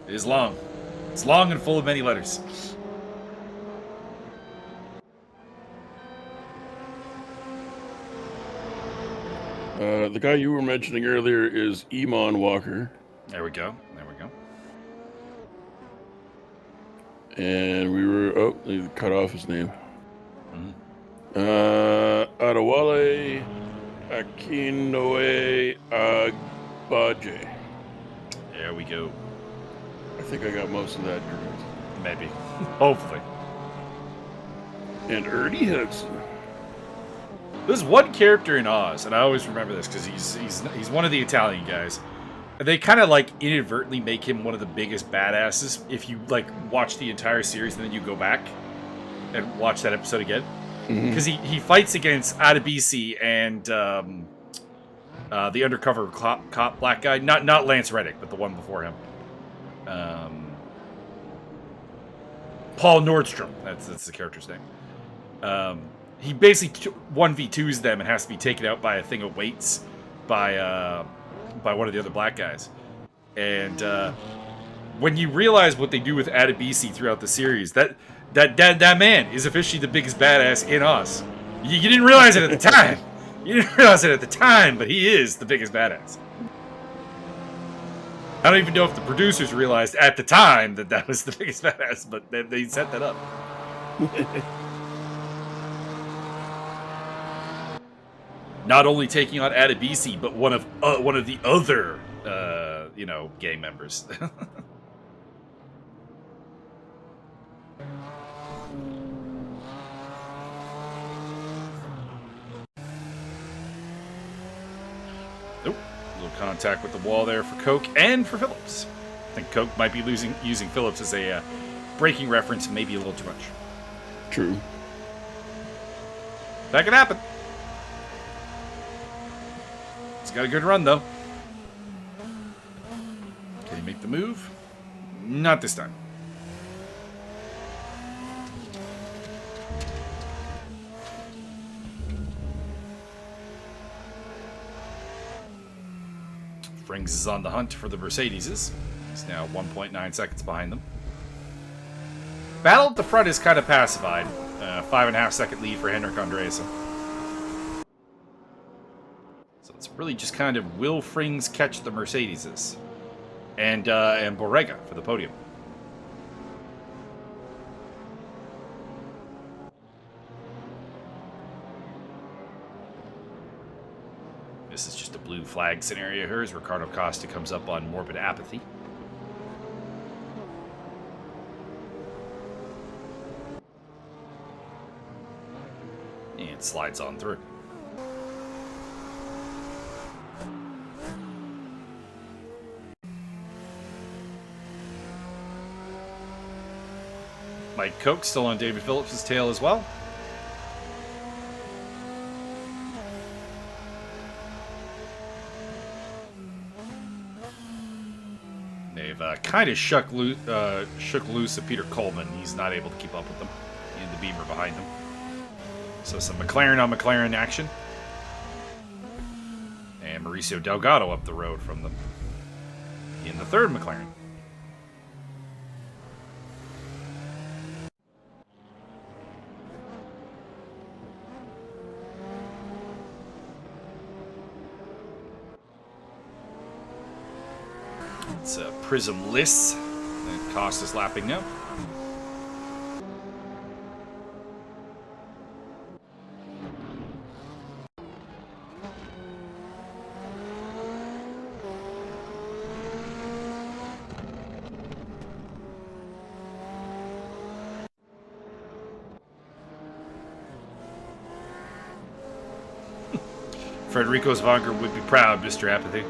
It is long. It's long and full of many letters. The guy you were mentioning earlier is Eamon Walker. There we go. And we were... they cut off his name. Mm-hmm. Adewale Akinoe Agbaje. There we go. I think I got most of that correct. Maybe. Hopefully. And Ernie Hudson. There's one character in Oz, and I always remember this because he's one of the Italian guys. They kind of like inadvertently make him one of the biggest badasses if you like watch the entire series and then you go back and watch that episode again. Because he fights against Adebisi and the undercover cop black guy, not Lance Reddick, but the one before him. Paul Nordstrom. That's the character's name. He basically 1v2s them and has to be taken out by a thing of weights by one of the other black guys. And when you realize what they do with Adebisi throughout the series, that man is officially the biggest badass in Oz. You didn't realize it at the time. You didn't realize it at the time, but he is the biggest badass. I don't even know if the producers realized at the time that that was the biggest badass, but they set that up. Not only taking on Adebisi, but one of the other, gang members. Nope. A little contact with the wall there for Coke and for Phillips. I think Coke might be using Phillips as a braking reference, maybe a little too much. True. That could happen. He's got a good run, though. Can he make the move? Not this time. Frings is on the hunt for the Mercedeses. He's now 1.9 seconds behind them. Battle at the front is kind of pacified. 5.5 second lead for Henrik Andreasen. So it's really just kind of will Frings catch the Mercedeses. And Borrega for the podium. This is just a blue flag scenario here as Ricardo Costa comes up on Morbid Apathy. And slides on through. Mike Koch still on David Phillips' tail as well. They've kind of shook loose of Peter Coleman. He's not able to keep up with them in the Beamer behind them. So some McLaren on McLaren action. And Mauricio Delgado up the road from them in the third McLaren. It's Prism Lists. And Costa's lapping now. Federico Zvanger would be proud, Mr. Apathy.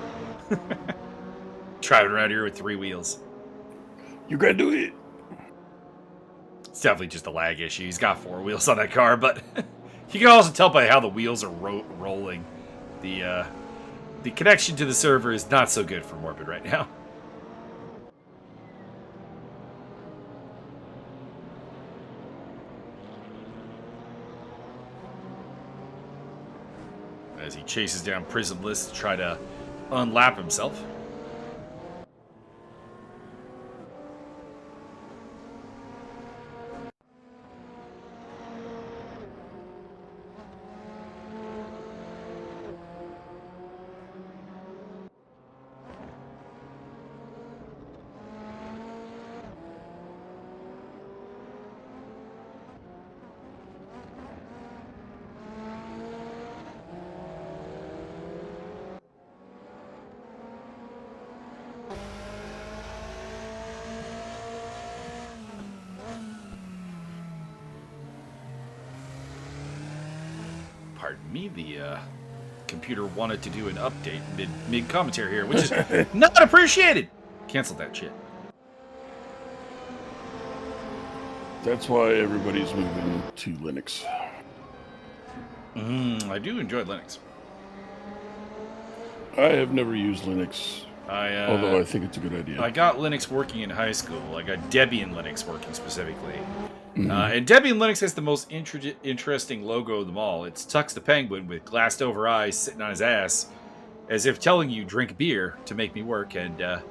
Driving around here with 3 wheels. You gotta do it. It's definitely just a lag issue. He's got 4 wheels on that car, but you can also tell by how the wheels are rolling. The connection to the server is not so good for Morbid right now. As he chases down Prism List to try to unlap himself. Pardon me, the computer wanted to do an update mid commentary here, which is not appreciated. Cancel that shit. That's why everybody's moving to Linux. I do enjoy Linux. I have never used Linux, although I think it's a good idea. I got Linux working in high school. I got Debian Linux working specifically. And Debian Linux has the most interesting logo of them all. It's Tux the Penguin with glassed over eyes sitting on his ass, as if telling you, drink beer to make me work. And I'm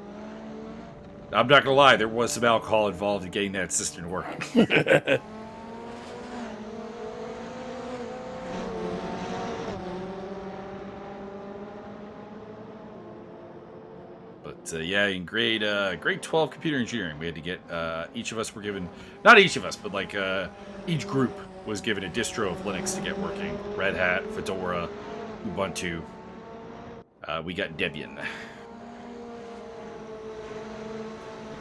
not going to lie, there was some alcohol involved in getting that system to work. So yeah, in grade 12 computer engineering, we had to get each of us were given, not each of us, but like each group was given a distro of Linux to get working. Red Hat, Fedora, Ubuntu. We got Debian.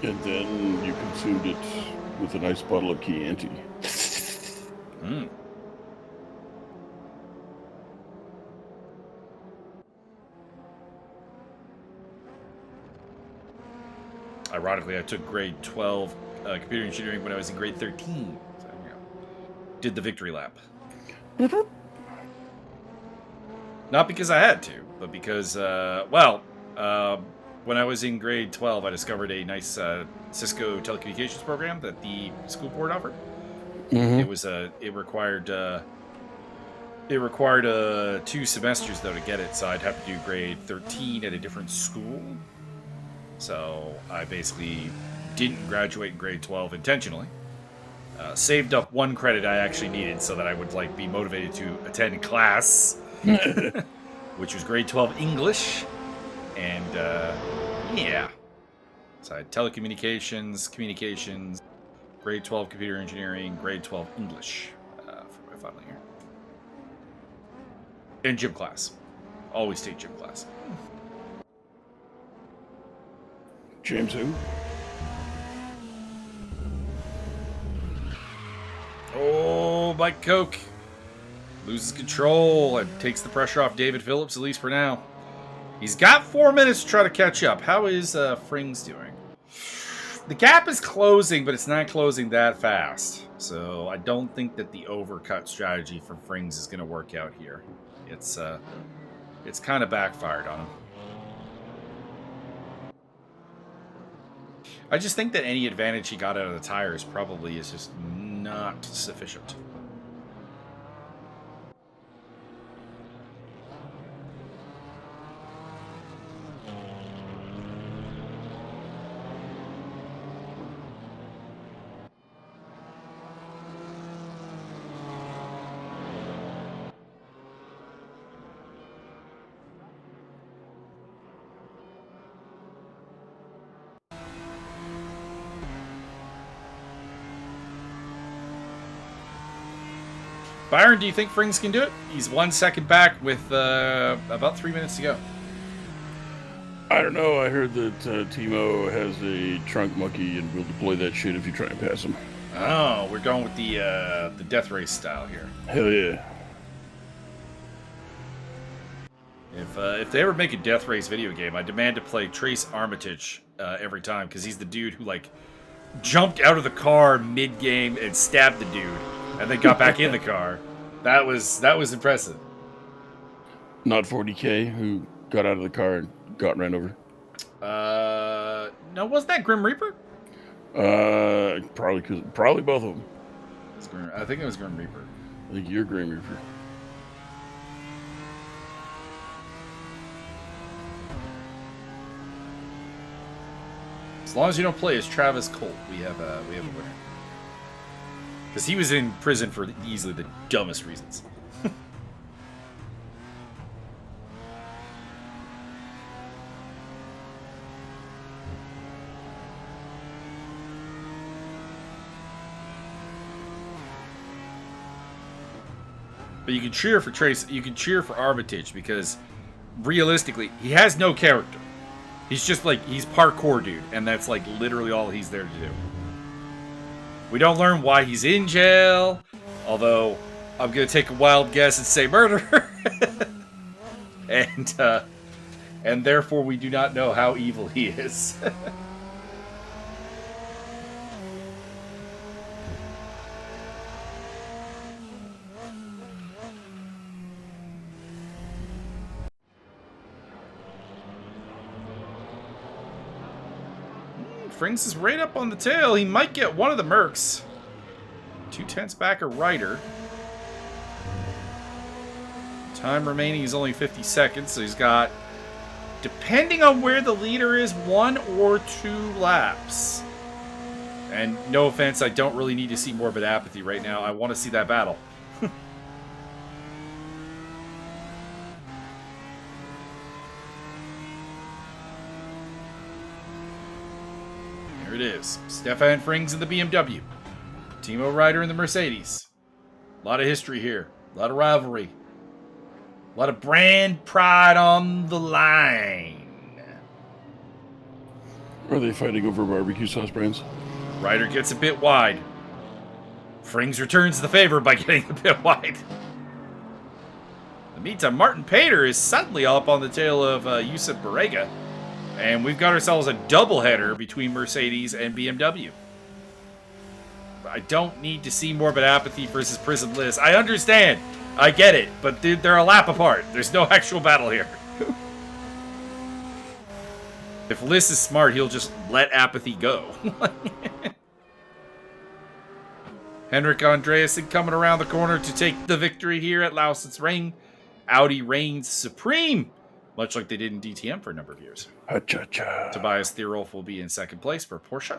And then you consumed it with a nice bottle of Chianti. Mm. Ironically, I took grade 12 computer engineering when I was in grade 13. So, you know, did the victory lap. Not because I had to, but because, when I was in grade 12, I discovered a nice Cisco telecommunications program that the school board offered. Mm-hmm. It required 2 semesters though to get it, so I'd have to do grade 13 at a different school. So I basically didn't graduate in grade 12 intentionally. Saved up 1 credit I actually needed so that I would like be motivated to attend class, which was grade 12 English, and yeah. So I had telecommunications, communications, grade 12 computer engineering, grade 12 English for my final year, and gym class. Always take gym class. James who? Oh, Mike Coke loses control and takes the pressure off David Phillips, at least for now. He's got 4 minutes to try to catch up. How is Frings doing? The gap is closing, but it's not closing that fast. So I don't think that the overcut strategy for Frings is going to work out here. It's kind of backfired on him. I just think that any advantage he got out of the tires probably is just not sufficient. Byron, do you think Frings can do it? He's 1 second back with about 3 minutes to go. I don't know. I heard that Timo has a trunk monkey and will deploy that shit if you try and pass him. Oh, we're going with the death race style here. Hell yeah. If they ever make a death race video game, I demand to play Trace Armitage every time, because he's the dude who like jumped out of the car mid game and stabbed the dude, and then got back in the car. That was impressive. Not 40K who got out of the car and got ran over. No, wasn't that Grim Reaper? Probably both of them. I think it was Grim Reaper. I think you're Grim Reaper. As long as you don't play as Travis Colt, we have a winner. Because he was in prison for easily the dumbest reasons. But you can cheer for Trace. You can cheer for Armitage because, realistically, he has no character. He's just like, he's parkour dude, and that's like literally all he's there to do. We don't learn why he's in jail, although I'm gonna take a wild guess and say murderer. and therefore we do not know how evil he is. Frings is right up on the tail. He might get one of the Mercs. 2/10 back a rider. Time remaining is only 50 seconds, so he's got, depending on where the leader is, 1 or 2 laps. And no offense, I don't really need to see morbid apathy right now. I want to see that battle. it is. Stefan Frings in the BMW. Timo Ryder in the Mercedes. A lot of history here. A lot of rivalry. A lot of brand pride on the line. Are they fighting over barbecue sauce brands? Ryder gets a bit wide. Frings returns the favor by getting a bit wide. In the meantime, Martin Pater is suddenly up on the tail of Yusuf Barrega. And we've got ourselves a doubleheader between Mercedes and BMW. I don't need to see Morbid Apathy versus Prism Liz. I understand. I get it. But they're a lap apart. There's no actual battle here. If Liz is smart, he'll just let Apathy go. Henrik Andreasen coming around the corner to take the victory here at Lausitzring. Audi reigns supreme, much like they did in DTM for a number of years. Ha-cha-cha. Tobias Thierolf will be in second place for Porsche.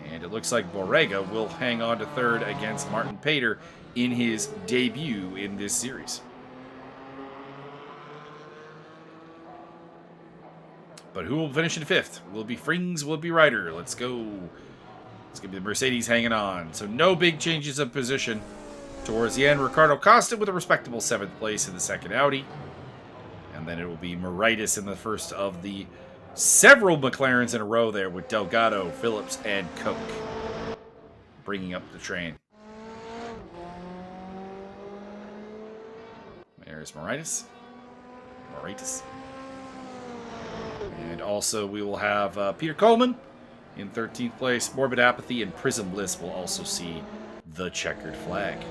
And it looks like Borrega will hang on to third against Martin Pater in his debut in this series. But who will finish in fifth? Will it be Frings? Will it be Ryder? Let's go. It's going to be the Mercedes hanging on. So no big changes of position. Towards the end, Ricardo Costa with a respectable 7th place in the second Audi. And then it will be Moritis in the first of the several McLarens in a row there with Delgado, Phillips, and Koch bringing up the train. There's Moritis. And also we will have Peter Coleman in 13th place. Morbid Apathy and Prism Bliss will also see the checkered flag.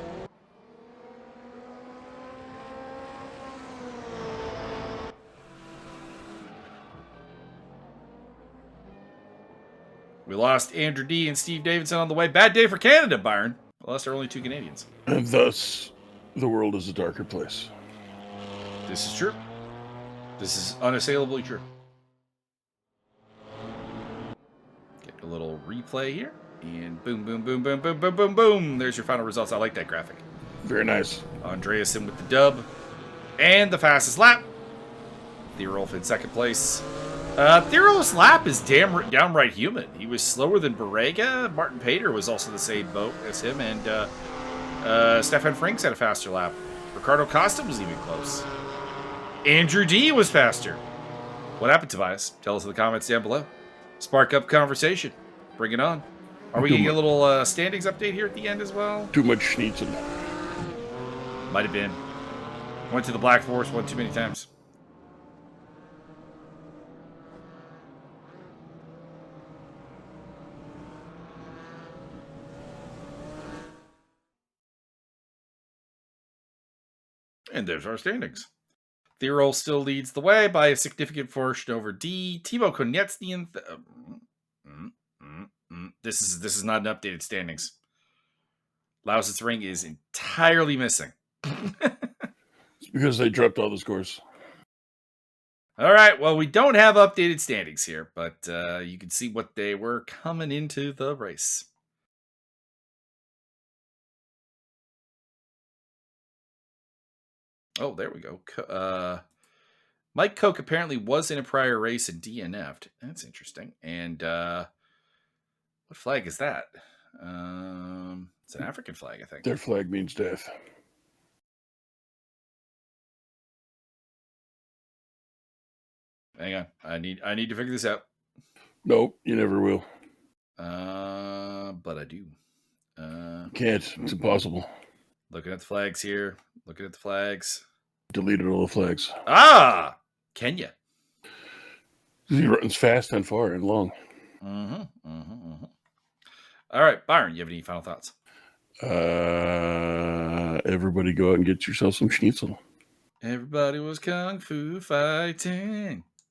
We lost Andrew D. and Steve Davidson on the way. Bad day for Canada, Byron. We lost our only 2 Canadians. And thus, the world is a darker place. This is true. This is unassailably true. Get a little replay here. And boom, boom, boom, boom, boom, boom, boom, boom. There's your final results. I like that graphic. Very nice. Andreasen with the dub. And the fastest lap. Thierolf in second place. Thierolf's lap is downright human. He was slower than Borrega. Martin Pater was also the same boat as him. And Stefan Frings had a faster lap. Ricardo Costa was even close. Andrew D was faster. What happened, Tobias? Tell us in the comments down below. Spark up conversation. Bring it on. Are we getting a little standings update here at the end as well? Too much schnitzel. Might have been. Went to the Black Forest one too many times. And there's our standings. Thierol still leads the way by a significant portion over D. Timo Konietzny in This is not an updated standings. Lausitzring is entirely missing. It's because they dropped all the scores. All right, well, we don't have updated standings here, but you can see what they were coming into the race. Oh, there we go. Mike Koch apparently was in a prior race and DNF'd. That's interesting. And what flag is that? It's an African flag, I think. Their flag means death. Hang on. I need to figure this out. Nope, you never will. But I do. Can't. It's impossible. Looking at the flags here. Looking at the flags. Deleted all the flags. Ah! Kenya. He runs fast and far and long. All right, Byron, you have any final thoughts? Everybody go out and get yourself some schnitzel. Everybody was kung fu fighting.